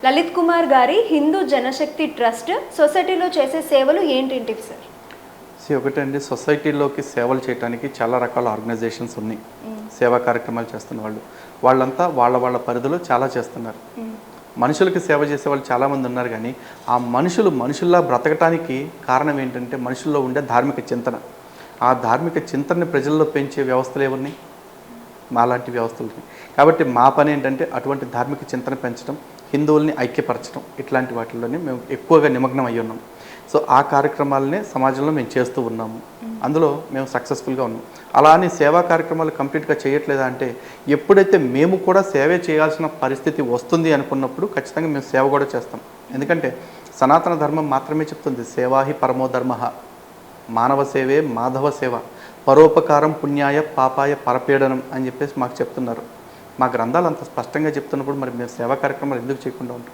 లలిత్ కుమార్ గారి హిందూ జనశక్తి ట్రస్ట్ సొసైటీలో చేసే సేవలు ఏంటేంటివి సార్? ఒకటండి, సొసైటీలోకి సేవలు చేయడానికి చాలా రకాల ఆర్గనైజేషన్స్ ఉన్నాయి. సేవా కార్యక్రమాలు చేస్తున్న వాళ్ళంతా వాళ్ళ పరిధిలో చాలా చేస్తున్నారు. మనుషులకి సేవ చేసే వాళ్ళు చాలామంది ఉన్నారు, కానీ ఆ మనుషుల్లా బ్రతకటానికి కారణం ఏంటంటే మనుషుల్లో ఉండే ధార్మిక చింతన. ఆ ధార్మిక చింతనని ప్రజల్లో పెంచే వ్యవస్థలు ఏమున్నాయి? మాలాంటి వ్యవస్థలు. కాబట్టి మా పని ఏంటంటే అటువంటి ధార్మిక చింతన పెంచడం, హిందువుల్ని ఐక్యపరచడం, ఇట్లాంటి వాటిల్లోనే మేము ఎక్కువగా నిమగ్నం అయ్యి ఉన్నాం. సో ఆ కార్యక్రమాలనే సమాజంలో మేము చేస్తూ ఉన్నాము. అందులో మేము సక్సెస్ఫుల్గా ఉన్నాం. అలా అని సేవా కార్యక్రమాలు కంప్లీట్గా చేయట్లేదా అంటే, ఎప్పుడైతే మేము కూడా సేవ చేయాల్సిన పరిస్థితి వస్తుంది అనుకున్నప్పుడు ఖచ్చితంగా మేము సేవ కూడా చేస్తాం. ఎందుకంటే సనాతన ధర్మం మాత్రమే చెప్తుంది, సేవాహి పరమో ధర్మ, మానవ సేవే మాధవ సేవ, పరోపకారం పుణ్యాయ పాపాయ పరపీడనం అని చెప్పేసి మాకు చెప్తున్నారు. మా గ్రంథాలు అంత స్పష్టంగా చెప్తున్నప్పుడు మరి మేము సేవా కార్యక్రమాలు ఎందుకు చేయకుండా ఉంటాం?